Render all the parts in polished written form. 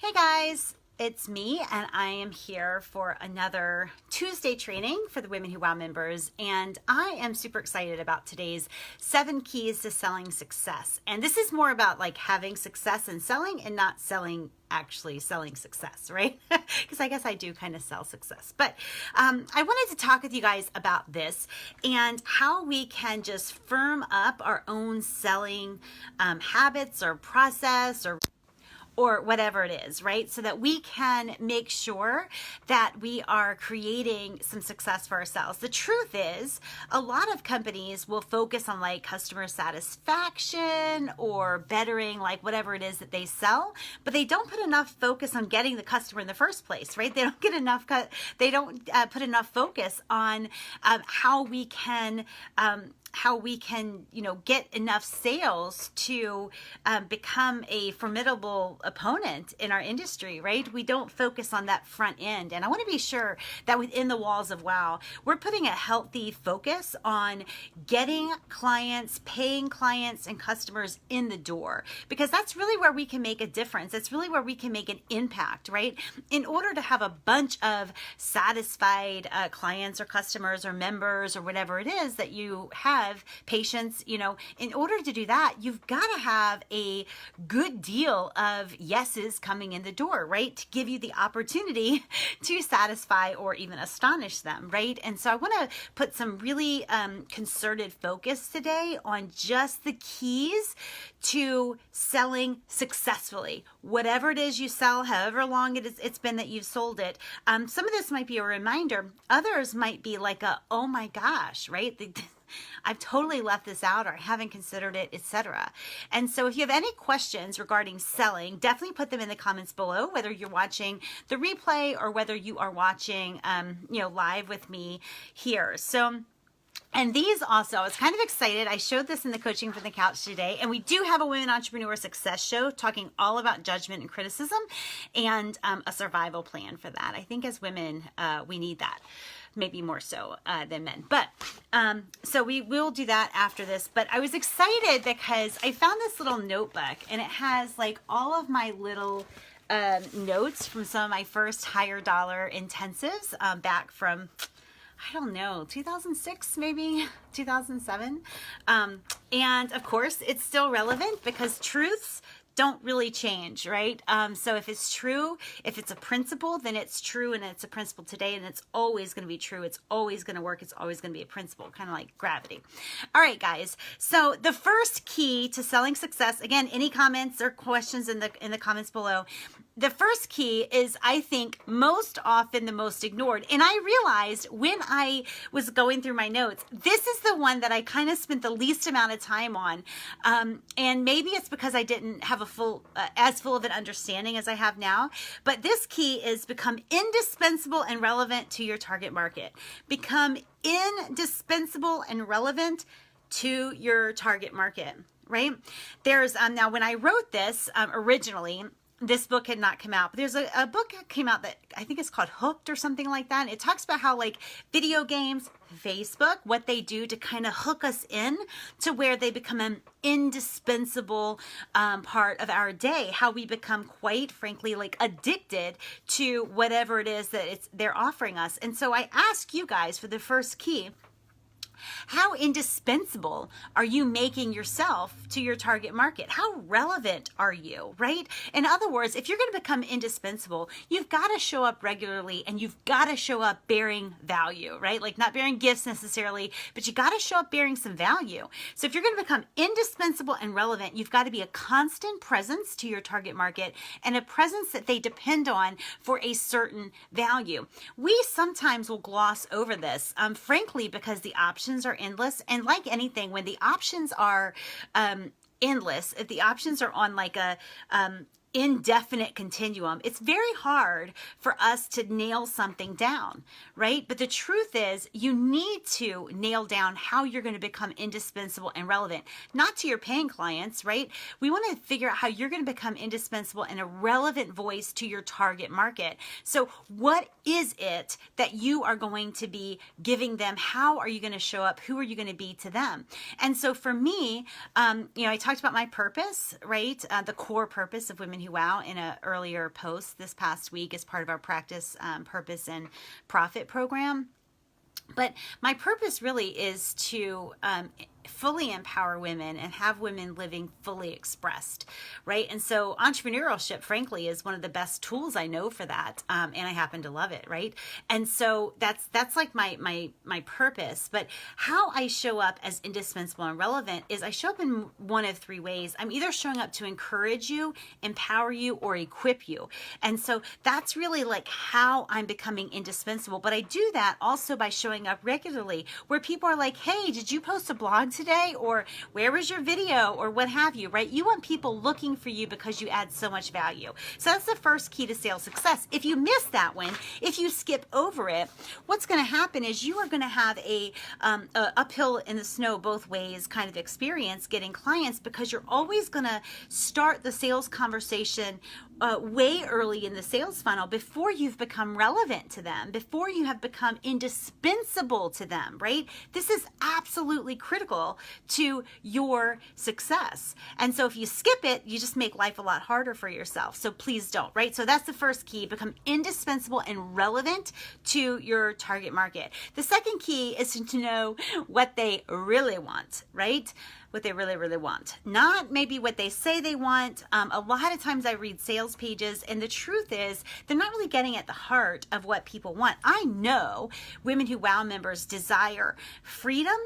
Hey guys, it's me and I am here for another Tuesday training for the Women Who Wow members, and I am super excited about today's 7 keys to selling success. And this is more about like having success in selling and not actually selling success, right? Because I guess I do kind of sell success. But I wanted to talk with you guys about this and how we can just firm up our own selling habits or process or whatever it is, right? So that we can make sure that we are creating some success for ourselves. The truth is, a lot of companies will focus on like customer satisfaction or bettering like whatever it is that they sell, but they don't put enough focus on getting the customer in the first place, right? They don't get enough, they don't put enough focus on how we can, get enough sales to become a formidable opponent in our industry, right? We don't focus on that front end. And I want to be sure that within the walls of WOW, we're putting a healthy focus on getting clients, paying clients and customers in the door, because that's really where we can make a difference. It's really where we can make an impact, right? In order to have a bunch of satisfied clients or customers or members or whatever it is that you have, patience, in order to do that, you've got to have a good deal of yeses coming in the door, right? To give you the opportunity to satisfy or even astonish them, right? And so I want to put some really concerted focus today on just the keys to selling successfully. Whatever it is you sell, however long it's been that you've sold it. Some of this might be a reminder. Others might be like oh my gosh, right? I've totally left this out or haven't considered it, etc. And so if you have any questions regarding selling, definitely put them in the comments below, whether you're watching the replay or whether you are watching, live with me here. And these also, I was kind of excited. I showed this in the Coaching from the Couch today, and we do have a Women Entrepreneur Success Show talking all about judgment and criticism and a survival plan for that. I think as women, we need that. Maybe more so than men. But so we will do that after this. But I was excited because I found this little notebook, and it has like all of my little notes from some of my first higher dollar intensives back from, I don't know, 2006, maybe 2007. And of course, it's still relevant because truths don't really change, right? So if it's true, if it's a principle, then it's true and it's a principle today and it's always going to be true. It's always going to work. It's always going to be a principle, kind of like gravity. All right, guys. So the first key to selling success, again, any comments or questions in the comments below. The first key is, I think, most often the most ignored. And I realized when I was going through my notes, this is the one that I kind of spent the least amount of time on. And maybe it's because I didn't have a full of an understanding as I have now. But this key is become indispensable and relevant to your target market. Become indispensable and relevant to your target market, right? There's, now when I wrote this originally, this book had not come out, but there's a book that came out that I think is called Hooked or something like that. And it talks about how like video games, Facebook, what they do to kind of hook us in to where they become an indispensable part of our day, how we become quite frankly like addicted to whatever it is that they're offering us. And so I ask you guys for the first key, how indispensable are you making yourself to your target market? How relevant are you, right? In other words, if you're going to become indispensable, you've got to show up regularly and you've got to show up bearing value, right? Like not bearing gifts necessarily, but you got to show up bearing some value. So if you're going to become indispensable and relevant, you've got to be a constant presence to your target market and a presence that they depend on for a certain value. We sometimes will gloss over this, frankly, because the options are endless. And like anything, when the options are endless, if the options are on like a indefinite continuum, it's very hard for us to nail something down, right? But the truth is you need to nail down how you're going to become indispensable and relevant, not to your paying clients, right? We want to figure out how you're going to become indispensable and a relevant voice to your target market. So what is it that you are going to be giving them? How are you going to show up? Who are you going to be to them? And so for me, I talked about my purpose, right? The core purpose of Women Who Wow in an earlier post this past week as part of our Practice, Purpose, and Profit program. But my purpose really is to fully empower women and have women living fully expressed, right? And so entrepreneurship, frankly, is one of the best tools I know for that, and I happen to love it, right? And so that's like my purpose. But how I show up as indispensable and relevant is I show up in one of three ways. I'm either showing up to encourage you, empower you, or equip you. And so that's really like how I'm becoming indispensable. But I do that also by showing up regularly, where people are like, hey, did you post a blog today? Or where was your video? Or what have you, right? You want people looking for you because you add so much value. So that's the first key to sales success. If you miss that one, if you skip over it, what's going to happen is you are going to have a uphill in the snow both ways kind of experience getting clients, because you're always going to start the sales conversation way early in the sales funnel before you've become relevant to them, before you have become indispensable to them, right? This is absolutely critical to your success. And so if you skip it, you just make life a lot harder for yourself. So please don't, right? So that's the first key, become indispensable and relevant to your target market. The second key is to know what they really want, right? What they really, really want. Not maybe what they say they want. A lot of times I read sales pages, and the truth is they're not really getting at the heart of what people want. I know Women Who Wow members desire freedom,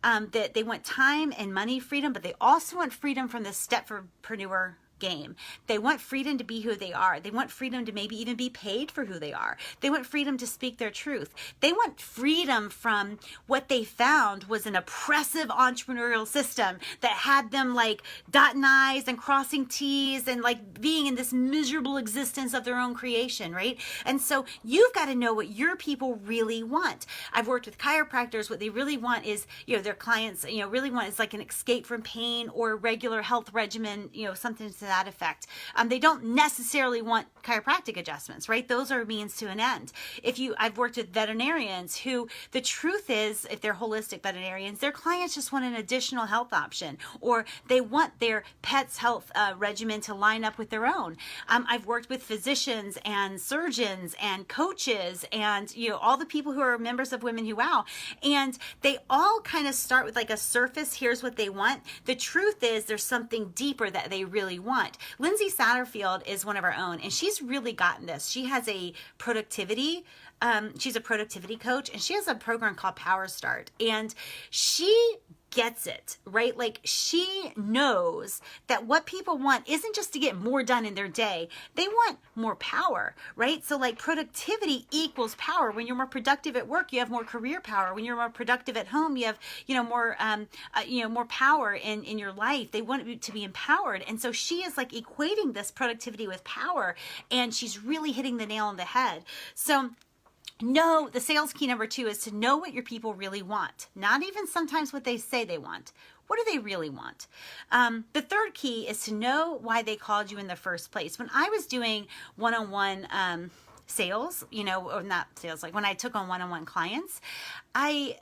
that they want time and money freedom, but they also want freedom from the stepfopreneur game. They want freedom to be who they are. They want freedom to maybe even be paid for who they are. They want freedom to speak their truth. They want freedom from what they found was an oppressive entrepreneurial system that had them like dotting I's and crossing T's and like being in this miserable existence of their own creation, right? And so you've got to know what your people really want. I've worked with chiropractors. What they really want is, their clients, really want is like an escape from pain or a regular health regimen, something to that effect. They don't necessarily want chiropractic adjustments, right? Those are a means to an end. I've worked with veterinarians who, the truth is, if they're holistic veterinarians, their clients just want an additional health option, or they want their pet's health regimen to line up with their own. I've worked with physicians and surgeons and coaches and, all the people who are members of Women Who Wow, and they all kind of start with like a surface, here's what they want. The truth is there's something deeper that they really want. Lindsay Satterfield is one of our own, and she's really gotten this. She has a productivity, she's a productivity coach, and she has a program called Power Start, and she gets it, right? Like she knows that what people want isn't just to get more done in their day. They want more power, right? So like productivity equals power. When you're more productive at work, you have more career power. When you're more productive at home, you have, more power in your life. They want it to be empowered. And so she is like equating this productivity with power, and she's really hitting the nail on the head. So no, the sales key number 2 is to know what your people really want. Not even sometimes what they say they want. What do they really want? The third key is to know why they called you in the first place. When I was doing one-on-one sales, or not sales, like when I took on one-on-one clients, I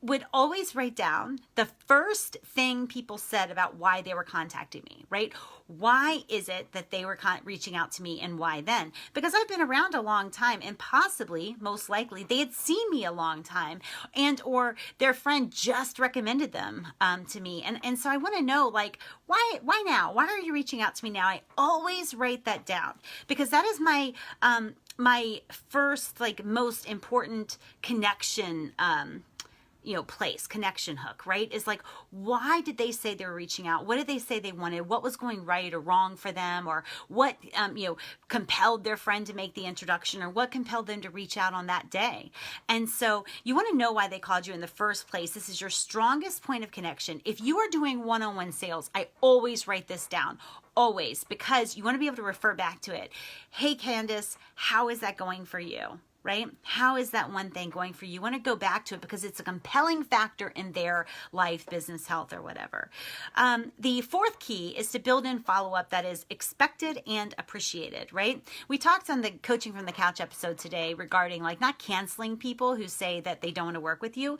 would always write down the first thing people said about why they were contacting me, right? Why is it that they were reaching out to me, and why then? Because I've been around a long time, and possibly, most likely, they had seen me a long time, and or their friend just recommended them to me. And so I want to know, like, why now? Why are you reaching out to me now? I always write that down, because that is my my first, like, most important connection place, connection hook, right? Is like, why did they say they were reaching out? What did they say they wanted? What was going right or wrong for them? Or what, compelled their friend to make the introduction, or what compelled them to reach out on that day? And so you want to know why they called you in the first place. This is your strongest point of connection. If you are doing one-on-one sales, I always write this down. Always, because you want to be able to refer back to it. Hey, Candace, how is that going for you? right? How is that one thing going for you? You want to go back to it because it's a compelling factor in their life, business, health, or whatever. The fourth key is to build in follow-up that is expected and appreciated, right? We talked on the Coaching from the Couch episode today regarding like not canceling people who say that they don't want to work with you.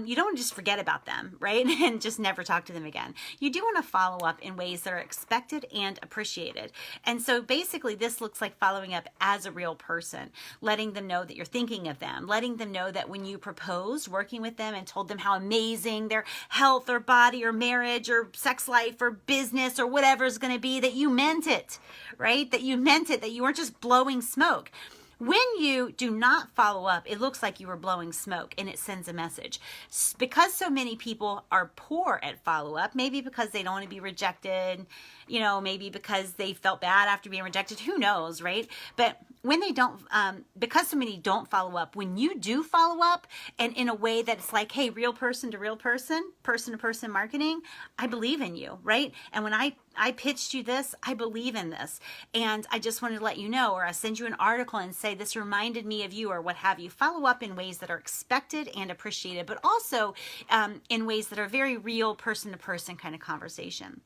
You don't want to just forget about them, right? And just never talk to them again. You do want to follow up in ways that are expected and appreciated. And so basically this looks like following up as a real person, letting them know that you're thinking of them, letting them know that when you proposed working with them and told them how amazing their health or body or marriage or sex life or business or whatever is going to be, that you meant it, right? That you meant it, that you weren't just blowing smoke. When you do not follow up, it looks like you were blowing smoke and it sends a message. Because so many people are poor at follow-up, maybe because they don't want to be rejected, maybe because they felt bad after being rejected, who knows, right? But when they don't, because so many don't follow up, when you do follow up and in a way that it's like, hey, real person to real person, person to person marketing, I believe in you, right? And when I pitched you this, I believe in this. And I just wanted to let you know, or I send you an article and say, this reminded me of you or what have you. Follow up in ways that are expected and appreciated, but also in ways that are very real person to person kind of conversation.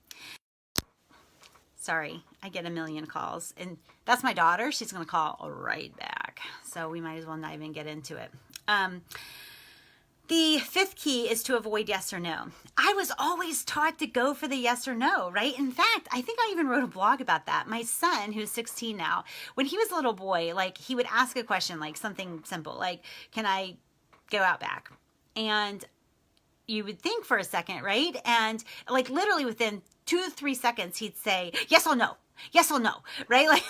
Sorry, I get a million calls and that's my daughter. She's going to call right back. So we might as well not even get into it. The fifth key is to avoid yes or no. I was always taught to go for the yes or no, right? In fact, I think I even wrote a blog about that. My son, who's 16 now, when he was a little boy, like he would ask a question, like something simple, like, can I go out back? And you would think for a second, right? And like literally within 2 to 3 seconds, he'd say, yes or no. Yes or no, right? Like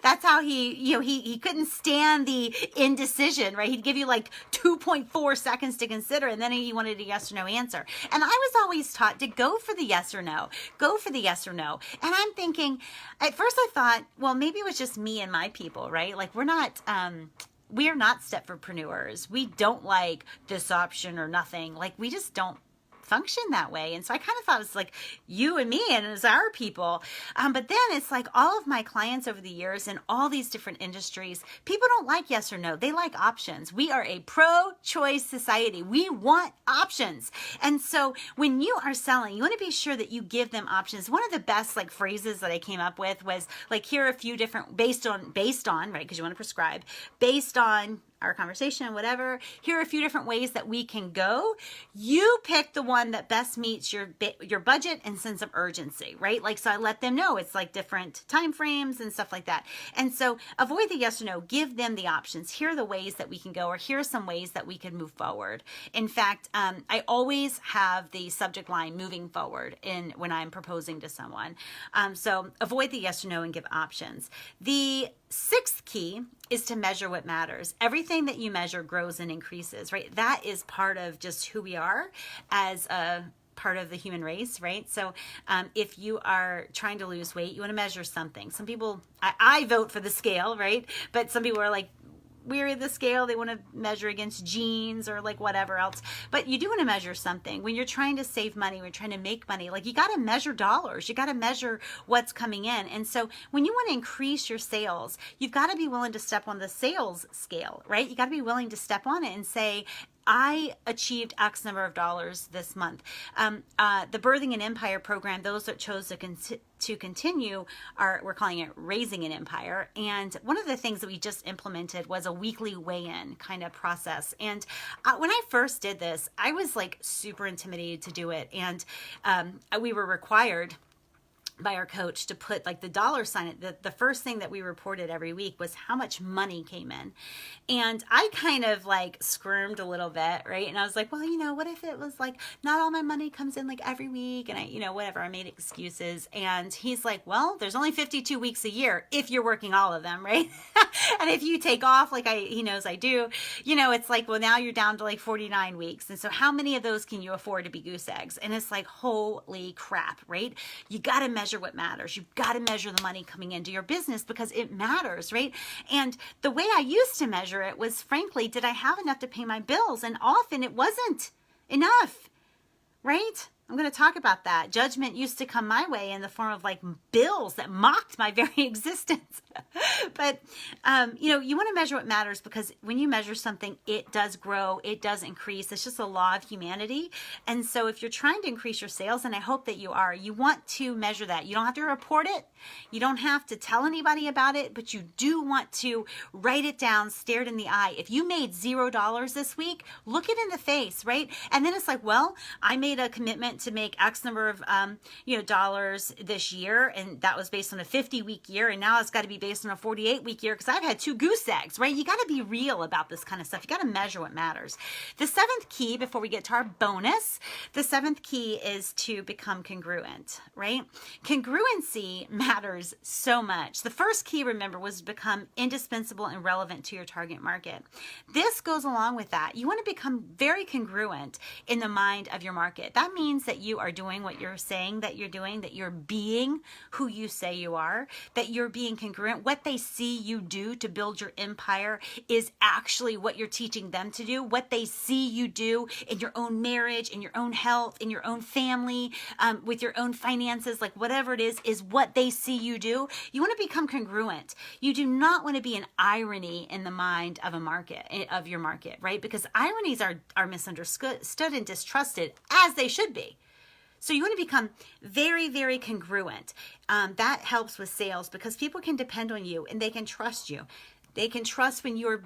that's how he couldn't stand the indecision, right? He'd give you like 2.4 seconds to consider and then he wanted a yes or no answer. And I was always taught to go for the yes or no, go for the yes or no. And I'm thinking, at first I thought, well, maybe it was just me and my people, right? Like we are not stepfordpreneurs. We don't like this option or nothing. Like we just don't function that way. And so I kind of thought it was like you and me and it was our people. But then it's like all of my clients over the years in all these different industries, people don't like yes or no. They like options. We are a pro-choice society. We want options. And so when you are selling, you want to be sure that you give them options. One of the best like phrases that I came up with was like, here are a few different based on, right? Because you want to prescribe based on our conversation, whatever. Here are a few different ways that we can go. You pick the one that best meets your budget and sense of urgency, right? Like, so I let them know it's like different time frames and stuff like that. And so avoid the yes or no, give them the options. Here are the ways that we can go, or here are some ways that we can move forward. In fact, I always have the subject line moving forward when I'm proposing to someone. So avoid the yes or no and give options. The sixth key is to measure what matters. Everything that you measure grows and increases, right? That is part of just who we are as a part of the human race, right? So if you are trying to lose weight, you want to measure something. Some people, I vote for the scale, right? But some people are like, weary of the scale, they want to measure against jeans or like whatever else. But you do want to measure something. When you're trying to save money, when you're trying to make money, like you got to measure dollars. You got to measure what's coming in. And so when you want to increase your sales, you've got to be willing to step on the sales scale, right? You got to be willing to step on it and say, I achieved X number of dollars this month. The Birthing an Empire program, those that chose to continue, we're calling it Raising an Empire. And one of the things that we just implemented was a weekly weigh-in kind of process. And when I first did this, I was like super intimidated to do it. And we were required by our coach to put like the dollar sign. The first thing that we reported every week was how much money came in. And I kind of like squirmed a little bit, right? And I was like, well, what if it was like not all my money comes in like every week? And whatever, I made excuses. And he's like, well, there's only 52 weeks a year if you're working all of them, right? And if you take off, like he knows I do, it's like, well, now you're down to like 49 weeks. And so how many of those can you afford to be goose eggs? And it's like, holy crap, right? You got to measure what matters. You've got to measure the money coming into your business because it matters, right? And the way I used to measure it was, frankly, did I have enough to pay my bills? And often it wasn't enough, right? I'm going to talk about that. Judgment used to come my way in the form of like bills that mocked my very existence. But, you want to measure what matters, because when you measure something, it does grow, it does increase. It's just a law of humanity. And so if you're trying to increase your sales, and I hope that you are, you want to measure that. You don't have to report it. You don't have to tell anybody about it, but you do want to write it down, stare it in the eye. If you made $0 this week, look it in the face, right? And then it's like, well, I made a commitment to make X number of, dollars this year. And that was based on a 50-week year. And now it's got to be based on a 48-week year, because I've had 2 goose eggs, right? You got to be real about this kind of stuff. You got to measure what matters. The 7th key, before we get to our bonus, the 7th key is to become congruent, right? Congruency matters so much. The first key, remember, was become indispensable and relevant to your target market. This goes along with that. You want to become very congruent in the mind of your market. That means that you are doing what you're saying that you're doing, that you're being who you say you are, that you're being congruent. What they see you do to build your empire is actually what you're teaching them to do. What they see you do in your own marriage, in your own health, in your own family, with your own finances, like whatever it is what they see you do. You want to become congruent. You do not want to be an irony in the mind of a market, of your market, right? Because ironies are misunderstood and distrusted, as they should be. So you want to become very, very congruent. That helps with sales, because people can depend on you and they can trust you. They can trust when you're,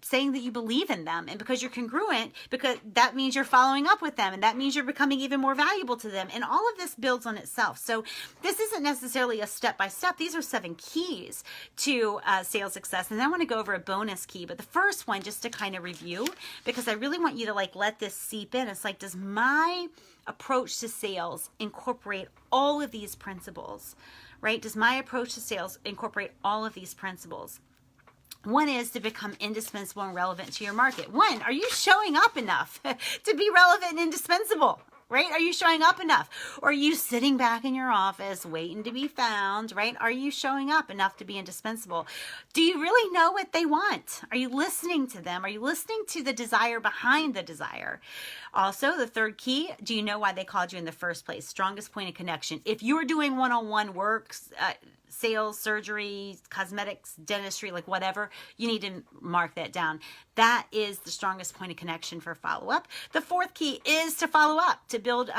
saying that you believe in them. And because you're congruent, because that means you're following up with them, and that means you're becoming even more valuable to them. And all of this builds on itself. So this isn't necessarily a step-by-step. These are 7 keys to sales success. And I want to go over a bonus key. But the first one, just to kind of review, because I really want you to let this seep in. It's like, does my approach to sales incorporate all of these principles, right? Does my approach to sales incorporate all of these principles? One is to become indispensable and relevant to your market. One, are you showing up enough to be relevant and indispensable? Right? Are you showing up enough? Or are you sitting back in your office waiting to be found, right? Are you showing up enough to be indispensable? Do you really know what they want? Are you listening to them? Are you listening to the desire behind the desire? Also, the 3rd key, do you know why they called you in the first place? Strongest point of connection. If you're doing one-on-one work, sales, surgery, cosmetics, dentistry, like whatever, you need to mark that down. That is the strongest point of connection for follow-up. The 4th key is to follow up, to build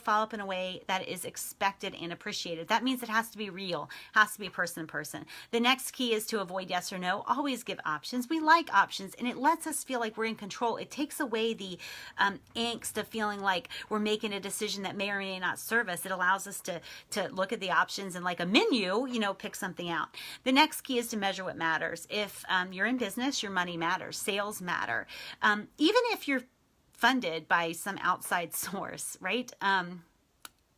follow-up in a way that is expected and appreciated. That means it has to be real, has to be person to person. The next key is to avoid yes or no. Always give options. We like options, and it lets us feel like we're in control. It takes away the angst of feeling like we're making a decision that may or may not serve us. It allows us to look at the options and, like a menu, pick something out. The next key is to measure what matters. If you're in business, your money matters. Sales matter. Even if you're funded by some outside source, right?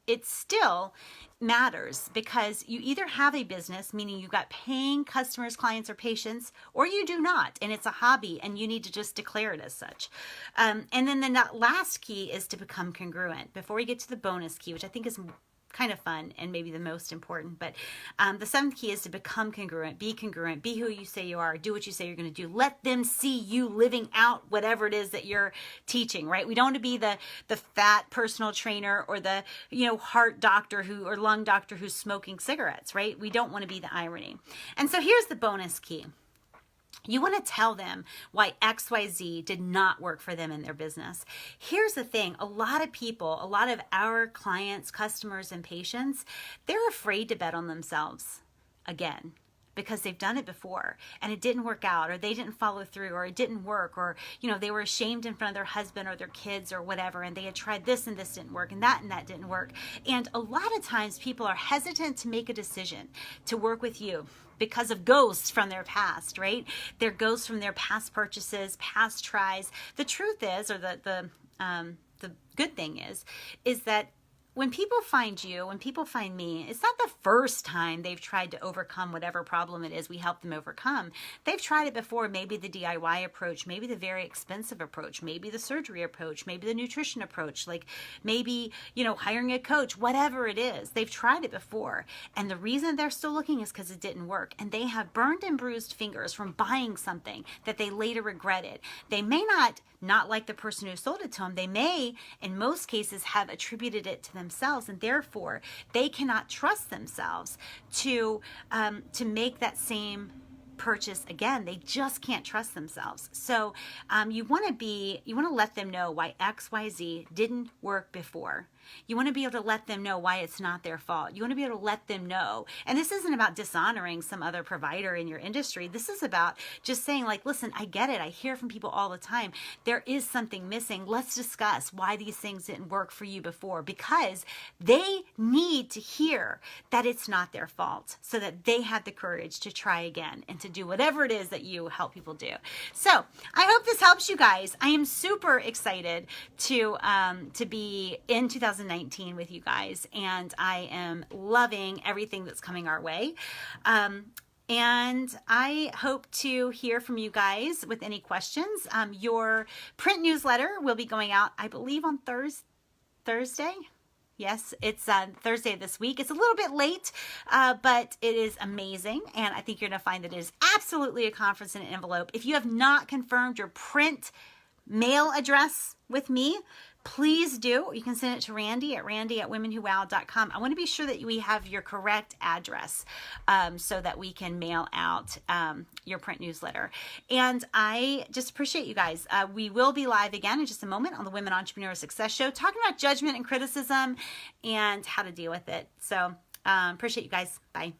It still matters, because you either have a business, meaning you got paying customers, clients, or patients, or you do not, and it's a hobby, and you need to just declare it as such. And then the last key is to become congruent. Before we get to the bonus key, which I think is kind of fun and maybe the most important, but the 7th key is to become congruent, be who you say you are, do what you say you're going to do. Let them see you living out whatever it is that you're teaching, right? We don't want to be the fat personal trainer or the heart doctor or lung doctor who's smoking cigarettes, right? We don't want to be the irony. And so here's the bonus key. You want to tell them why XYZ did not work for them in their business. Here's the thing. A lot of people, a lot of our clients, customers, and patients, they're afraid to bet on themselves again, because they've done it before and it didn't work out, or they didn't follow through, or it didn't work, or they were ashamed in front of their husband or their kids or whatever, and they had tried this and this didn't work, and that didn't work. And a lot of times people are hesitant to make a decision to work with you because of ghosts from their past, right? They're ghosts from their past purchases, past tries. The truth is, or the good thing is that when people find you, when people find me, it's not the first time they've tried to overcome whatever problem it is we help them overcome. They've tried it before, maybe the DIY approach, maybe the very expensive approach, maybe the surgery approach, maybe the nutrition approach, like maybe, hiring a coach, whatever it is. They've tried it before. And the reason they're still looking is because it didn't work. And they have burned and bruised fingers from buying something that they later regretted. They may not like the person who sold it to them. They may, in most cases, have attributed it to themselves, and therefore they cannot trust themselves to make that same purchase again. They just can't trust themselves. So you want to let them know why XYZ didn't work before. You want to be able to let them know why it's not their fault. You want to be able to let them know. And this isn't about dishonoring some other provider in your industry. This is about just saying, like, listen, I get it. I hear from people all the time. There is something missing. Let's discuss why these things didn't work for you before, because they need to hear that it's not their fault so that they have the courage to try again and to do whatever it is that you help people do. So I hope this helps you guys. I am super excited to be in 2019 with you guys, and I am loving everything that's coming our way. And I hope to hear from you guys with any questions. Your print newsletter will be going out, I believe, on Thursday. Yes, it's Thursday this week. It's a little bit late, but it is amazing. And I think you're going to find that it is absolutely a conference in an envelope. If you have not confirmed your print mail address with me, please do. You can send it to Randy at womenwhowow.com. I want to be sure that we have your correct address so that we can mail out your print newsletter. And I just appreciate you guys. We will be live again in just a moment on the Women Entrepreneur Success Show, talking about judgment and criticism and how to deal with it. So appreciate you guys. Bye.